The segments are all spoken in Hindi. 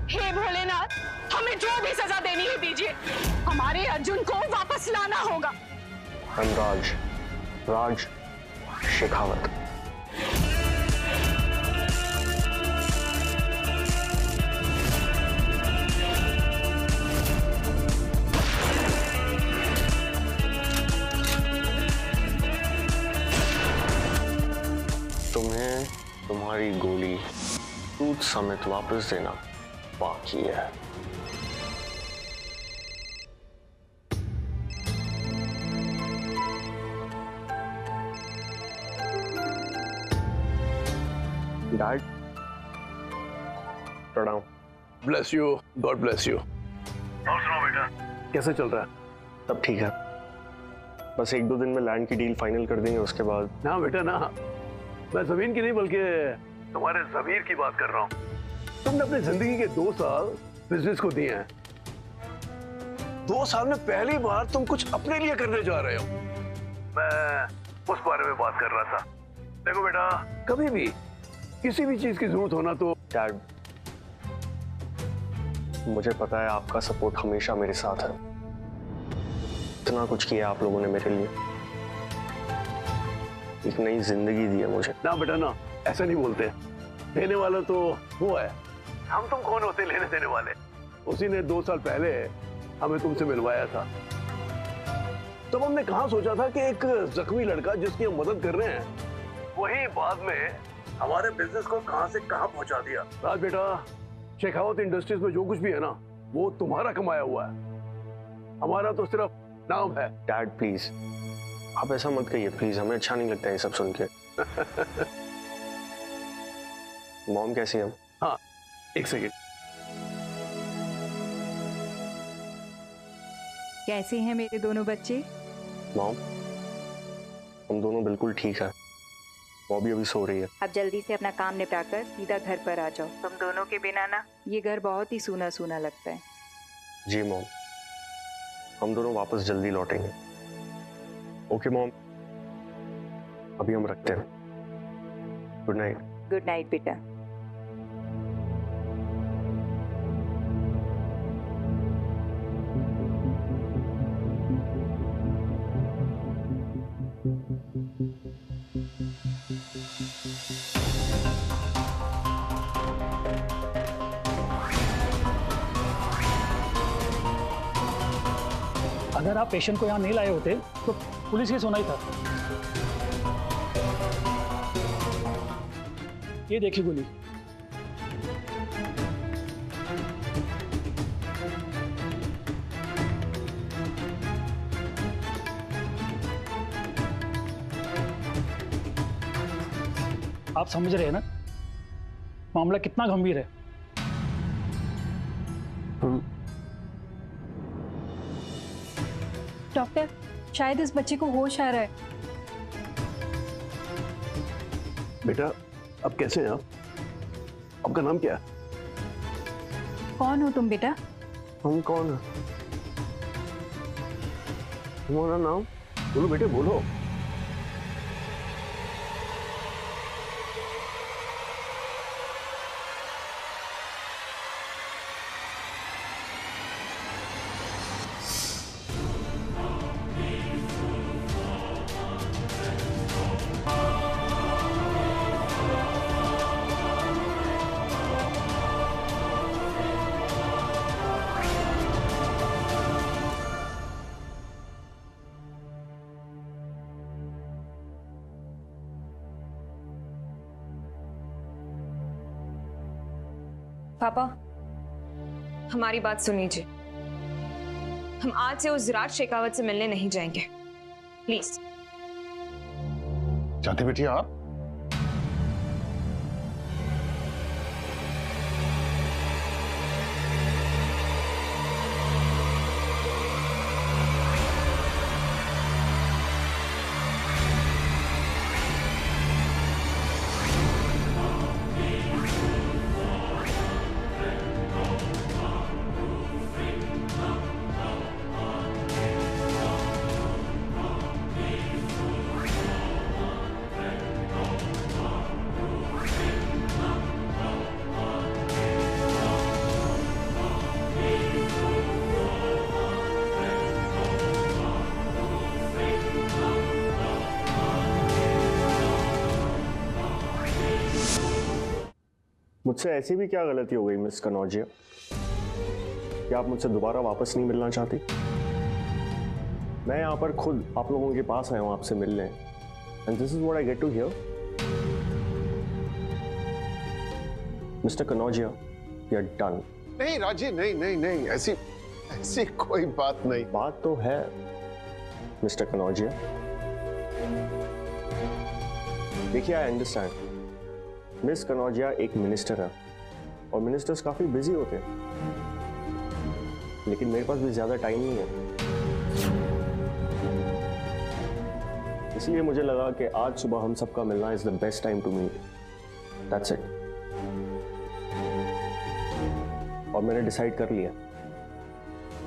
हे भोलेनाथ, हमें जो भी सजा देनी है दीजिए। हमारे अर्जुन को वापस लाना होगा। राज, राज शेखावत। तुम्हें तुम्हारी गोली दूध समेत वापस देना बाकी है। डैड, प्रणाम। Bless you, God bless you. और सुनो बेटा, कैसे चल रहा है? सब ठीक है, बस 1-2 दिन में लैंड की डील फाइनल कर देंगे, उसके बाद। ना बेटा ना, मैं जमीन की नहीं बल्कि तुम्हारे ज़मीर की बात कर रहा हूँ। तुमने अपनी जिंदगी के 2 साल बिजनेस को दिए हैं। 2 साल में पहली बार तुम कुछ अपने लिए करने जा रहे हो। मैं उस बारे में बात कर रहा था। देखो बेटा, कभी भी किसी भी चीज की जरूरत होना तो। डैड, मुझे पता है आपका सपोर्ट हमेशा मेरे साथ है। इतना कुछ किया आप लोगों ने मेरे लिए, एक नई जिंदगी दी है मुझे। ना बेटा ना, ऐसा नहीं बोलते। देने वाला तो वो है, हम तुम कौन होते लेने देने वाले। उसी ने 2 साल पहले हमें तुमसे मिलवाया था। तब हमने कहाँ सोचा था कि एक जख्मी लड़का जिसकी हम मदद कर रहे हैं, वही बाद में हमारे बिजनेस को कहां से कहां पहुंचा दिया। राज बेटा, शेखावत इंडस्ट्रीज में जो कुछ भी है ना, वो तुम्हारा कमाया हुआ है। हमारा तो सिर्फ नाम है। डैड प्लीज, आप ऐसा मत कहिए प्लीज, हमें अच्छा नहीं लगता ये सब सुन के। मॉम कैसी है? हाँ, 1 सेकेंड। कैसे हैं मेरे दोनों बच्चे? मॉम, हम दोनों बिल्कुल ठीक है। वो भी अभी सो रही है। अब जल्दी से अपना काम निपटाकर सीधा घर पर आ जाओ। तुम दोनों के बिना ना ये घर बहुत ही सूना सूना लगता है। जी मॉम, हम दोनों वापस जल्दी लौटेंगे। ओके मॉम, अभी हम रखते हैं। Good night. गुड नाइट बेटा। अगर आप पेशेंट को यहाँ नहीं लाए होते तो पुलिस केस होना ही था। ये देखिए गोली। आप समझ रहे हैं ना मामला कितना गंभीर है। डॉक्टर, शायद इस बच्चे को होश आ रहा है। बेटा, अब कैसे हैं आप? आपका नाम क्या है? कौन हो तुम बेटा? हम कौन है? तुम्हारा नाम? बोलो बेटे बोलो। पापा, हमारी बात सुन लीजिए। हम आज से उस राज शेखावत से मिलने नहीं जाएंगे, प्लीज। चाहते बेटी आप? मुझसे ऐसी भी क्या गलती हो गई मिस कनौजिया कि आप मुझसे दोबारा वापस नहीं मिलना चाहती? मैं यहाँ पर खुद आप लोगों के पास आया हूँ आपसे मिलने, and this is what I get to hear. Mister Kanaujia, you are done. नहीं राजी, नहीं नहीं नहीं, ऐसी ऐसी कोई बात नहीं। बात तो है मिस्टर कनौजिया। देखिए, आई अंडरस्टैंड मिस कनौजिया एक मिनिस्टर है और मिनिस्टर्स काफी बिजी होते हैं, लेकिन मेरे पास भी ज्यादा टाइम नहीं है, इसलिए मुझे लगा कि आज सुबह हम सबका मिलना is the best time to meet. That's it. और मैंने डिसाइड कर लिया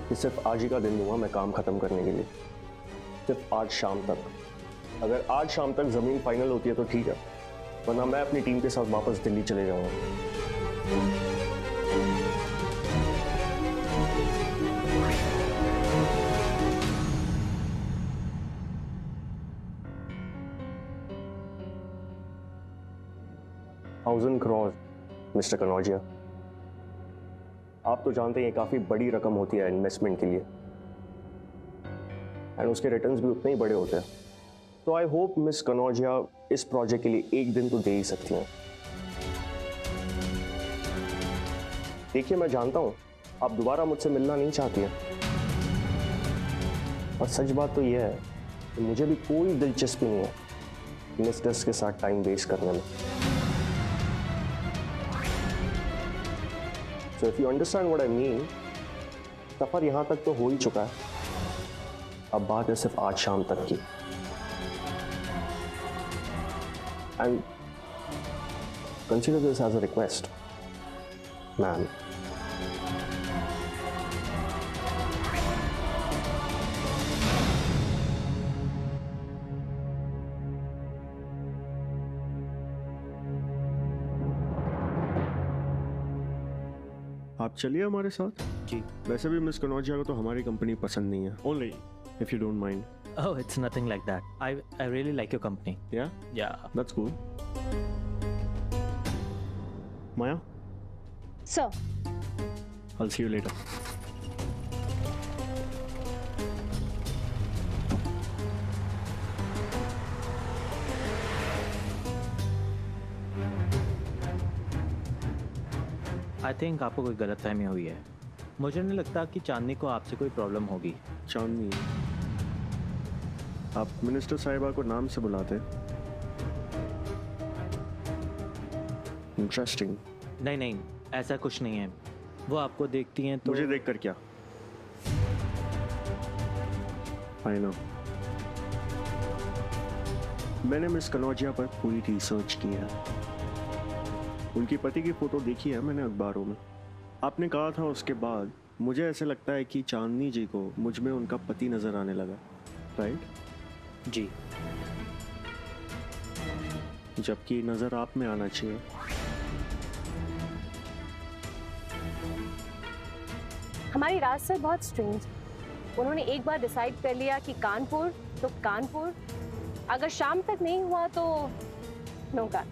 कि सिर्फ आज ही का दिन दूंगा मैं काम खत्म करने के लिए, सिर्फ आज शाम तक। अगर आज शाम तक जमीन फाइनल होती है तो ठीक है, वरना मैं अपनी टीम के साथ वापस दिल्ली चले जाऊंगा। 1000 crores, मिस्टर कनौजिया। आप तो जानते हैं ये काफी बड़ी रकम होती है इन्वेस्टमेंट के लिए, एंड उसके रिटर्न्स भी उतने ही बड़े होते हैं। तो आई होप मिस कनौजिया इस प्रोजेक्ट के लिए एक दिन तो दे ही सकती हैं। देखिए, मैं जानता हूं आप दोबारा मुझसे मिलना नहीं चाहती हैं, और सच बात तो यह है कि मुझे भी कोई दिलचस्पी नहीं है मिनिस्टर्स के साथ टाइम वेस्ट करने में। So if you understand what I mean, सफर यहां तक तो हो ही चुका है, अब बात है सिर्फ आज शाम तक की। And consider this as a request, ma'am. आप चलिए हमारे साथ। जी। वैसे भी मिस कनौजिया को तो हमारी कंपनी पसंद नहीं है। Only if you don't mind. Oh, it's nothing like that. I really like your company. Yeah? Yeah. That's cool. Maya, Sir, I'll see you later. I think आपको कोई गलतफहमी हुई है। मुझे नहीं लगता कि चांदनी को आपसे कोई प्रॉब्लम होगी। चांदनी, आप मिनिस्टर साहिबा को नाम से बुलाते? इंटरेस्टिंग। नहीं नहीं, ऐसा कुछ नहीं है। वो आपको देखती हैं तो मुझे देखकर क्या? I know. मैंने मिस कनौजिया पर पूरी रिसर्च की है। उनकी पति की फोटो देखी है मैंने अखबारों में। आपने कहा था उसके बाद मुझे ऐसे लगता है कि चांदनी जी को मुझ में उनका पति नजर आने लगा, राइट? जी। जबकि नजर आप में आना चाहिए। हमारी राज सर बहुत स्ट्रेंज। उन्होंने एक बार डिसाइड कर लिया कि कानपुर तो कानपुर, अगर शाम तक नहीं हुआ तो नो का।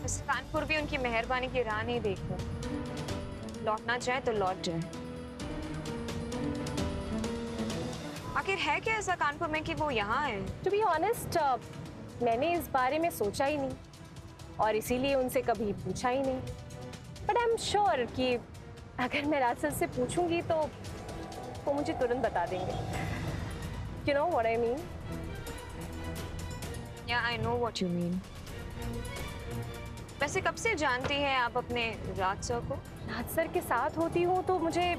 बस कानपुर भी उनकी मेहरबानी की राह नहीं देख रहा। लौटना चाहे तो लौट जाए। आखिर है क्या ऐसा कानपुर में कि वो यहाँ है? टू बी ऑनेस्ट, मैंने इस बारे में सोचा ही नहीं और इसीलिए उनसे कभी पूछा ही नहीं। बट आई एम श्योर कि अगर मैं राज सर से पूछूंगी तो वो मुझे तुरंत बता देंगे। You know what I mean? या I know what you mean. वैसे कब से जानती हैं आप अपने राज सर को? राज सर के साथ होती हूँ तो मुझे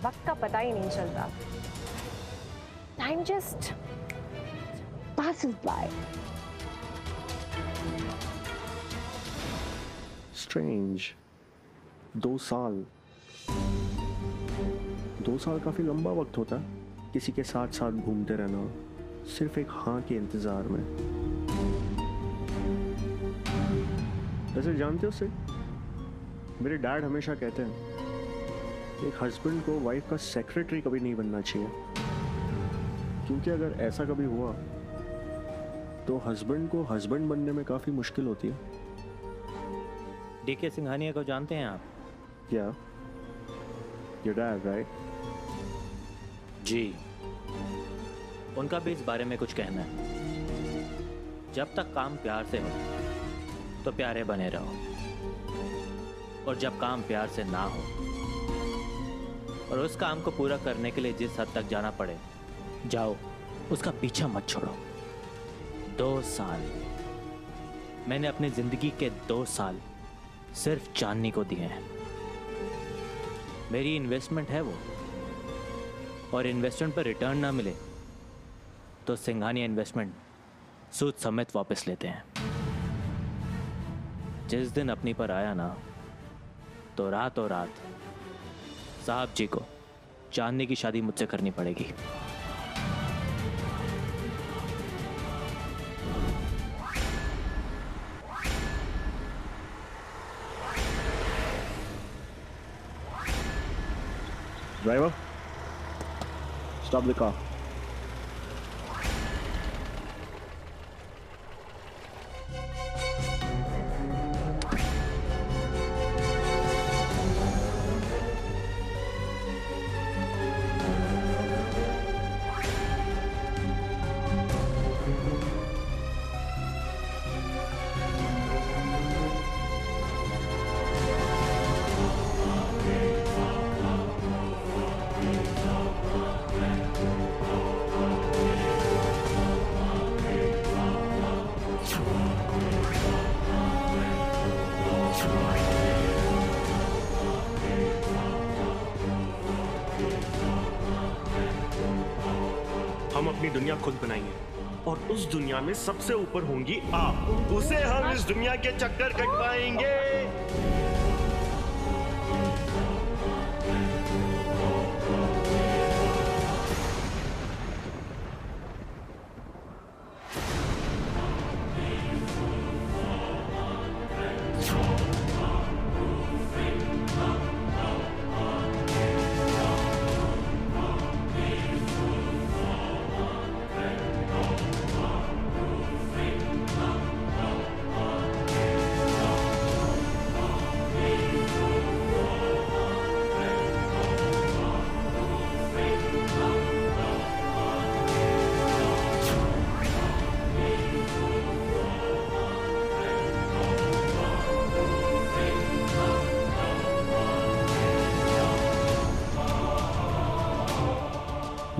वक्त का पता ही नहीं चलता। Time just passes by. Strange. 2 साल। 2 साल काफी लंबा वक्त होता है किसी के साथ साथ घूमते रहना, सिर्फ एक हाँ के इंतजार में। वैसे जानते हो उसे, मेरे डैड हमेशा कहते हैं एक हस्बैंड को वाइफ का सेक्रेटरी कभी नहीं बनना चाहिए, क्योंकि अगर ऐसा कभी हुआ तो हस्बैंड को हस्बैंड बनने में काफी मुश्किल होती है। डीके सिंघानिया को जानते हैं आप? क्या? Your dad, right? जी, उनका भी इस बारे में कुछ कहना है। जब तक काम प्यार से हो तो प्यारे बने रहो, और जब काम प्यार से ना हो और उस काम को पूरा करने के लिए जिस हद तक जाना पड़े जाओ, उसका पीछा मत छोड़ो। 2 साल मैंने अपनी जिंदगी के 2 साल सिर्फ चांदनी को दिए हैं। मेरी इन्वेस्टमेंट है वो, और इन्वेस्टमेंट पर रिटर्न ना मिले तो सिंघानिया इन्वेस्टमेंट सूद समेत वापस लेते हैं। जिस दिन अपनी पर आया ना, तो रातों रात साहब जी को चांदनी की शादी मुझसे करनी पड़ेगी। Driver, stop the car. हम अपनी दुनिया खुद बनाएंगे और उस दुनिया में सबसे ऊपर होंगी आप। उसे हम इस दुनिया के चक्कर कटवाएंगे।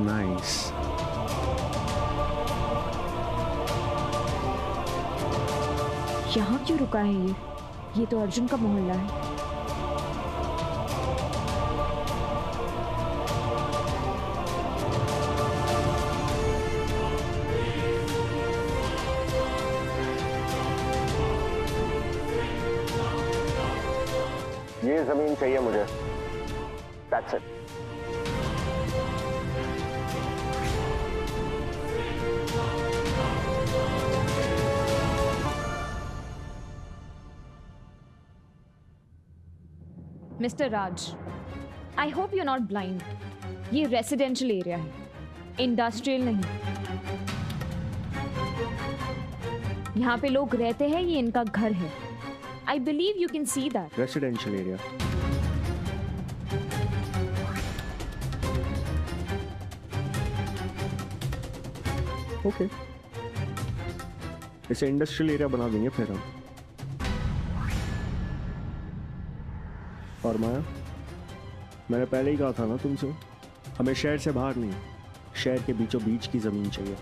Nice. यहाँ क्यों रुका है ये तो अर्जुन का मोहल्ला है। ये जमीन चाहिए मुझे। That's it. Mister Raj, I hope you not blind. ये रेसिडेंशियल एरिया है, इंडस्ट्रियल नहीं। यहाँ पे लोग रहते हैं, ये इनका घर है। I believe you can see that. Residential area. Okay, इसे इंडस्ट्रियल एरिया बना देंगे फिर हम। और माया, मैंने पहले ही कहा था ना तुमसे, हमें शहर से बाहर नहीं, शहर के बीचों बीच की जमीन चाहिए।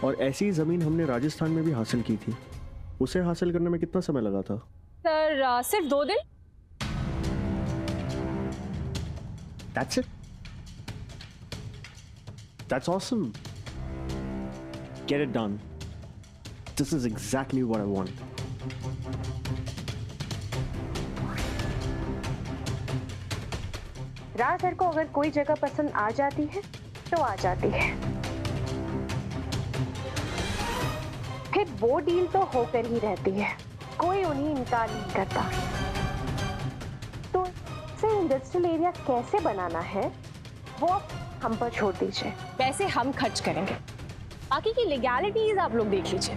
और ऐसी जमीन हमने राजस्थान में भी हासिल की थी। उसे हासिल करने में कितना समय लगा था? सर सिर्फ 2 दिन। That's it. That's awesome. Get it done. This is exactly what I want. Raj sir को अगर कोई जगह पसंद आ जाती है तो आ जाती है, फिर वो डील तो होकर ही रहती है, कोई उन्हें इनकार नहीं करता। तो इसे इंडस्ट्रियल एरिया कैसे बनाना है वो हम पर छोड़ दीजिए। पैसे हम खर्च करेंगे, बाकी की लीगैलिटीज आप लोग देख लीजिए।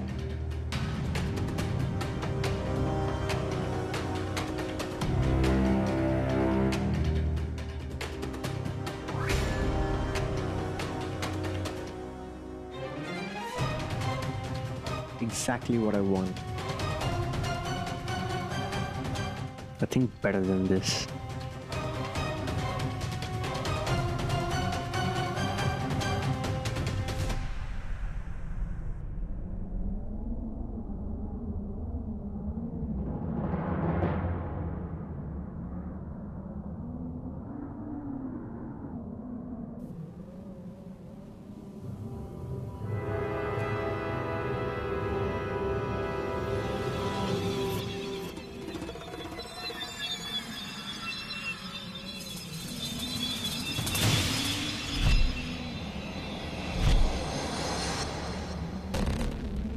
exactly what I want. Nothing better than this.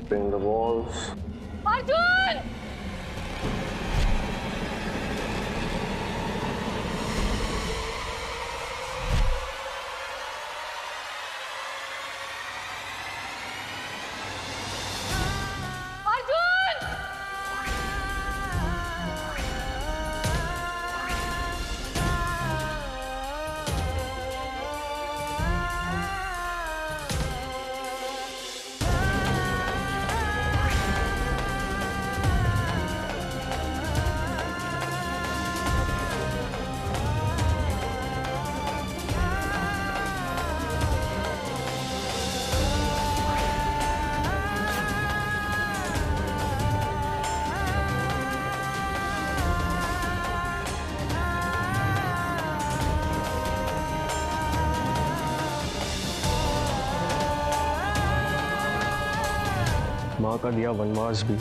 Bring the walls. Arjun! माँ का दिया वनवास भी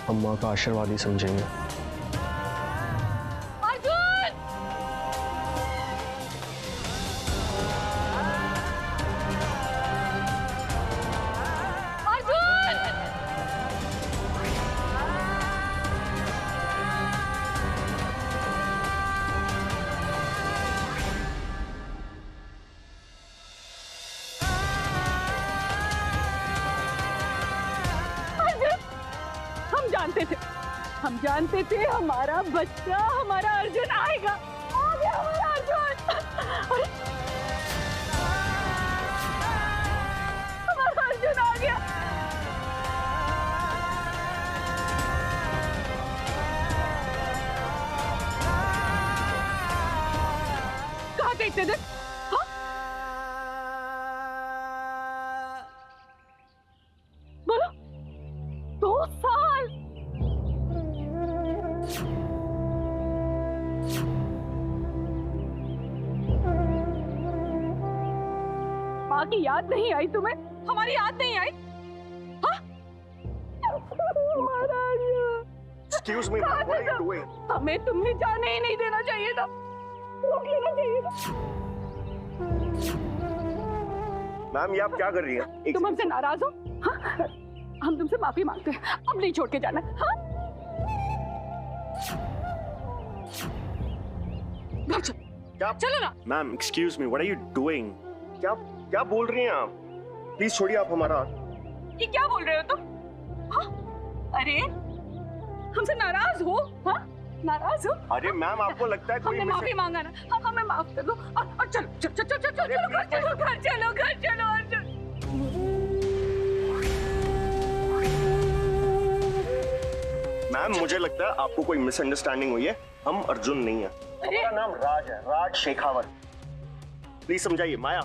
हम माँ का आशीर्वाद ही समझेंगे। अर्जुन! अर्जुन! हम जानते थे हमारा बच्चा, हमारा अर्जुन आएगा। आ गया हमारा अर्जुन। अरे हमारा अर्जुन आ गया। कहाँ थे इतने दिन? हाँ? बोलो, 2 साल। माँ की याद नहीं आई तुम्हें? हमारी याद नहीं आई? हाँ? Excuse me, ma'am, what are you doing? हमें तुम्हें जाने ही नहीं देना चाहिए था, रोक लेना चाहिए था। मैम, ये आप क्या कर रही हैं? तुम हमसे नाराज हो? हाँ? हम तुमसे माफी मांगते हैं, अब नहीं छोड़ के जाना। हाँ? घर चलो, चलो ना। Ma'am, excuse me, what are you doing? क्या बोल रही हैं आप? प्लीज छोड़िए आप हमारा हाथ। ये क्या बोल रहे हो तुम? हाँ? अरे हमसे नाराज हो? हाँ? नाराज हो? अरे मैम, आपको लगता है कोई हमने माफी मांगा ना, हमें माफ कर दो। और चलो चलो चलो चलो चलो घर चलो अर्जुन। मैम, मुझे लगता है आपको कोई मिसअंडरस्टैंडिंग हुई है। हम अर्जुन नहीं है, मेरा नाम राज है, राज शेखावत। प्लीज समझाइए। माया,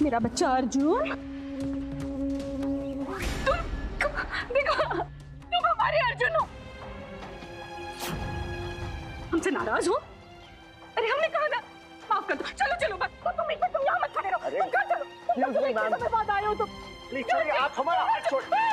मेरा बच्चा अर्जुन, देखो तुम हमारे अर्जुन हो। हमसे नाराज हो? अरे हमने कहा ना, माफ कर दो। चलो चलो बस, तुम यहाँ मत खड़े रहो। तुम घर चलो, तुम बाद आए हो तुम। प्लीज छोड़िए आप हमारा हाथ। छोड़िए।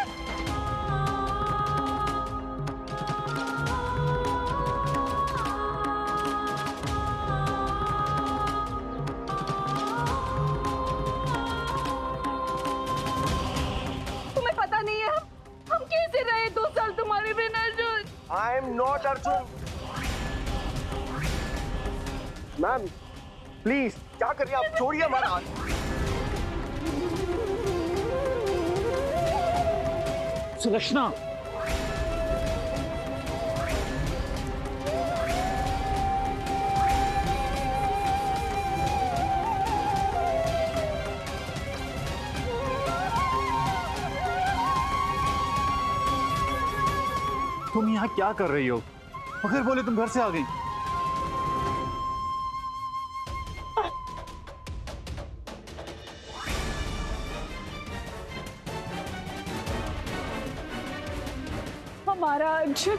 कैसे रहे 2 साल तुम्हारे बिना Arjun? I am not Arjun. Ma'am please, क्या कर रही हैं आप? छोड़िए हमारा हाथ। सुलक्षणा, तुम यहाँ क्या कर रही हो? बगैर बोले तुम घर से आ गई। हमारा अर्जुन